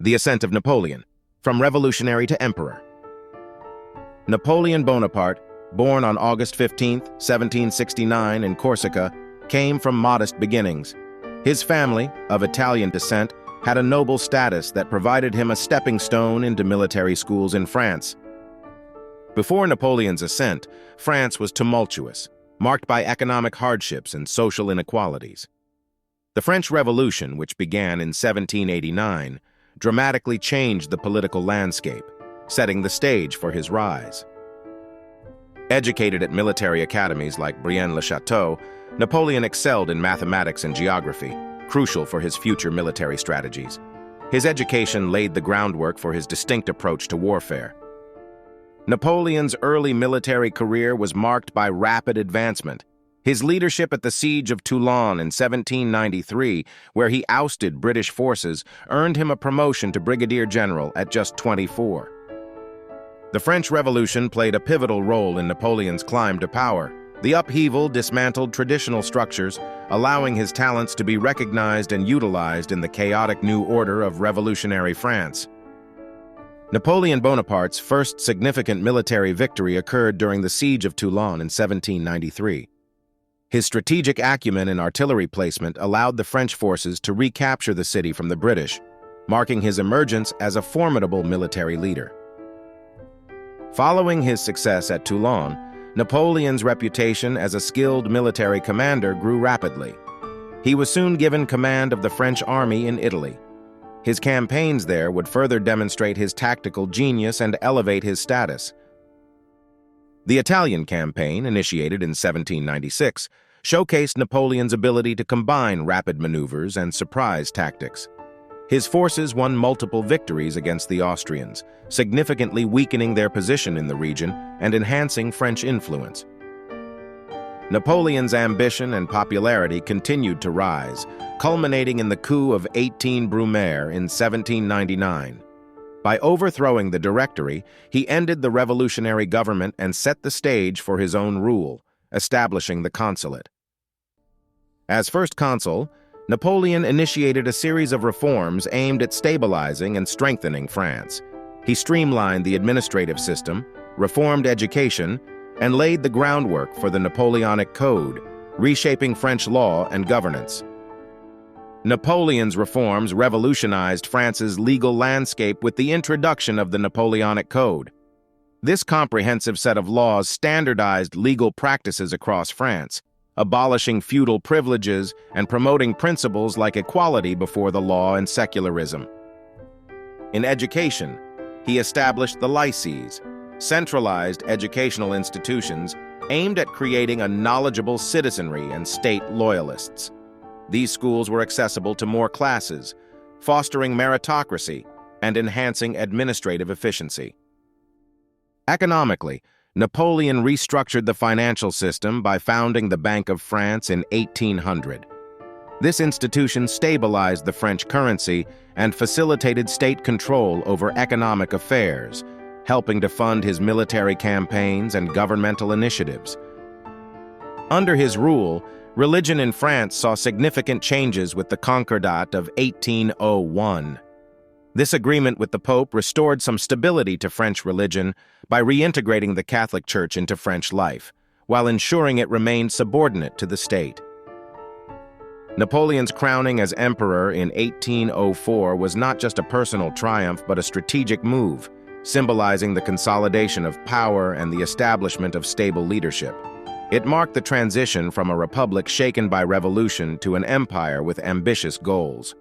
The Ascent of Napoleon, from revolutionary to emperor. Napoleon Bonaparte, born on August 15, 1769 in Corsica, came from modest beginnings. His family, of Italian descent, had a noble status that provided him a stepping stone into military schools in France. Before Napoleon's ascent, France was tumultuous, marked by economic hardships and social inequalities. The French Revolution, which began in 1789, dramatically changed the political landscape, setting the stage for his rise. Educated at military academies like Brienne-le-Château, Napoleon excelled in mathematics and geography, crucial for his future military strategies. His education laid the groundwork for his distinct approach to warfare. Napoleon's early military career was marked by rapid advancement. His leadership at the Siege of Toulon in 1793, where he ousted British forces, earned him a promotion to brigadier general at just 24. The French Revolution played a pivotal role in Napoleon's climb to power. The upheaval dismantled traditional structures, allowing his talents to be recognized and utilized in the chaotic new order of revolutionary France. Napoleon Bonaparte's first significant military victory occurred during the Siege of Toulon in 1793. His strategic acumen and artillery placement allowed the French forces to recapture the city from the British, marking his emergence as a formidable military leader. Following his success at Toulon, Napoleon's reputation as a skilled military commander grew rapidly. He was soon given command of the French army in Italy. His campaigns there would further demonstrate his tactical genius and elevate his status. The Italian campaign, initiated in 1796, showcased Napoleon's ability to combine rapid maneuvers and surprise tactics. His forces won multiple victories against the Austrians, significantly weakening their position in the region and enhancing French influence. Napoleon's ambition and popularity continued to rise, culminating in the coup of 18 Brumaire in 1799. By overthrowing the Directory, he ended the revolutionary government and set the stage for his own rule, establishing the consulate. As first consul, Napoleon initiated a series of reforms aimed at stabilizing and strengthening France. He streamlined the administrative system, reformed education, and laid the groundwork for the Napoleonic Code, reshaping French law and governance. Napoleon's reforms revolutionized France's legal landscape with the introduction of the Napoleonic Code. This comprehensive set of laws standardized legal practices across France, abolishing feudal privileges and promoting principles like equality before the law and secularism. In education, he established the lycées, centralized educational institutions aimed at creating a knowledgeable citizenry and state loyalists. These schools were accessible to more classes, fostering meritocracy and enhancing administrative efficiency. Economically, Napoleon restructured the financial system by founding the Bank of France in 1800. This institution stabilized the French currency and facilitated state control over economic affairs, helping to fund his military campaigns and governmental initiatives. Under his rule, religion in France saw significant changes with the Concordat of 1801. This agreement with the Pope restored some stability to French religion by reintegrating the Catholic Church into French life, while ensuring it remained subordinate to the state. Napoleon's crowning as emperor in 1804 was not just a personal triumph but a strategic move, symbolizing the consolidation of power and the establishment of stable leadership. It marked the transition from a republic shaken by revolution to an empire with ambitious goals.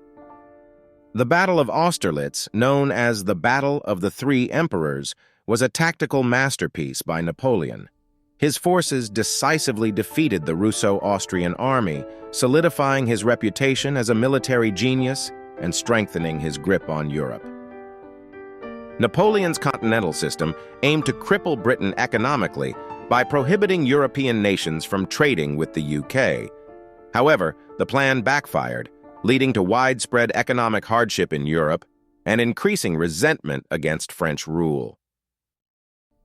The Battle of Austerlitz, known as the Battle of the Three Emperors, was a tactical masterpiece by Napoleon. His forces decisively defeated the Russo-Austrian army, solidifying his reputation as a military genius and strengthening his grip on Europe. Napoleon's continental system aimed to cripple Britain economically by prohibiting European nations from trading with the UK. However, the plan backfired, leading to widespread economic hardship in Europe and increasing resentment against French rule.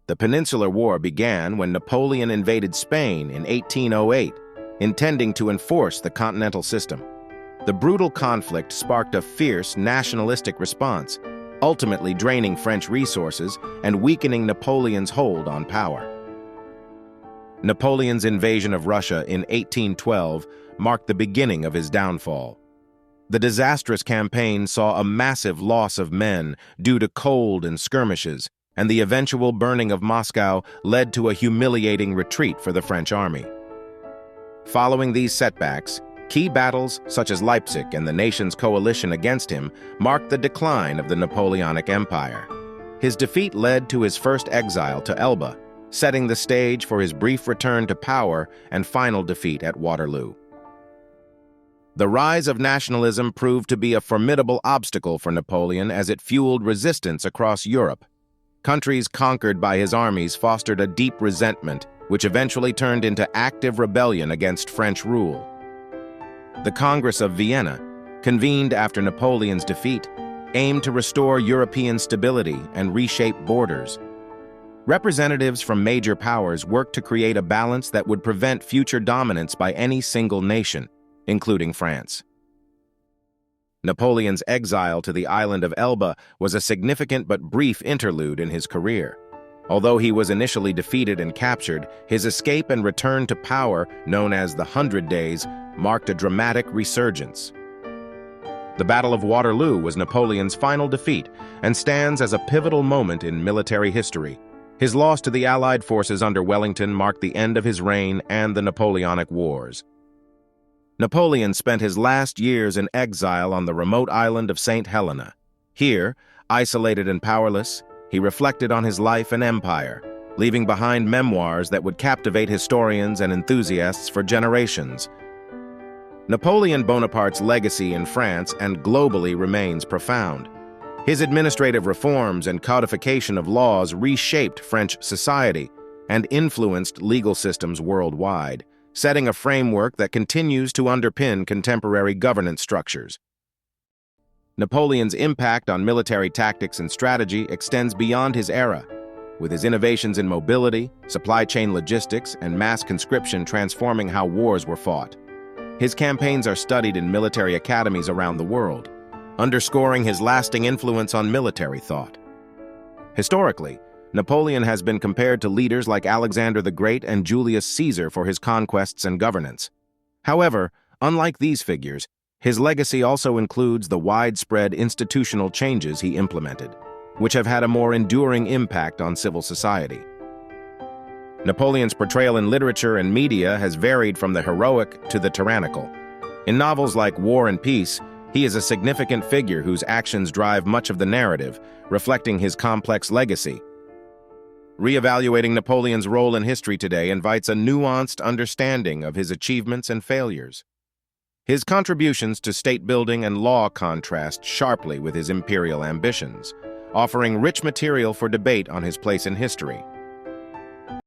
The Peninsular War began when Napoleon invaded Spain in 1808, intending to enforce the continental system. The brutal conflict sparked a fierce nationalistic response, ultimately draining French resources and weakening Napoleon's hold on power. Napoleon's invasion of Russia in 1812 marked the beginning of his downfall. The disastrous campaign saw a massive loss of men due to cold and skirmishes, and the eventual burning of Moscow led to a humiliating retreat for the French army. Following these setbacks, key battles such as Leipzig and the nation's coalition against him marked the decline of the Napoleonic Empire. His defeat led to his first exile to Elba, setting the stage for his brief return to power and final defeat at Waterloo. The rise of nationalism proved to be a formidable obstacle for Napoleon as it fueled resistance across Europe. Countries conquered by his armies fostered a deep resentment, which eventually turned into active rebellion against French rule. The Congress of Vienna, convened after Napoleon's defeat, aimed to restore European stability and reshape borders. Representatives from major powers worked to create a balance that would prevent future dominance by any single nation, including France. Napoleon's exile to the island of Elba was a significant but brief interlude in his career. Although he was initially defeated and captured, his escape and return to power, known as the 100 Days, marked a dramatic resurgence. The Battle of Waterloo was Napoleon's final defeat and stands as a pivotal moment in military history. His loss to the Allied forces under Wellington marked the end of his reign and the Napoleonic Wars. Napoleon spent his last years in exile on the remote island of St. Helena. Here, isolated and powerless, he reflected on his life and empire, leaving behind memoirs that would captivate historians and enthusiasts for generations. Napoleon Bonaparte's legacy in France and globally remains profound. His administrative reforms and codification of laws reshaped French society and influenced legal systems worldwide, setting a framework that continues to underpin contemporary governance structures. Napoleon's impact on military tactics and strategy extends beyond his era, with his innovations in mobility, supply chain logistics, and mass conscription transforming how wars were fought. His campaigns are studied in military academies around the world, underscoring his lasting influence on military thought. Historically, Napoleon has been compared to leaders like Alexander the Great and Julius Caesar for his conquests and governance. However, unlike these figures, his legacy also includes the widespread institutional changes he implemented, which have had a more enduring impact on civil society. Napoleon's portrayal in literature and media has varied from the heroic to the tyrannical. In novels like War and Peace, he is a significant figure whose actions drive much of the narrative, reflecting his complex legacy. Reevaluating Napoleon's role in history today invites a nuanced understanding of his achievements and failures. His contributions to state-building and law contrast sharply with his imperial ambitions, offering rich material for debate on his place in history.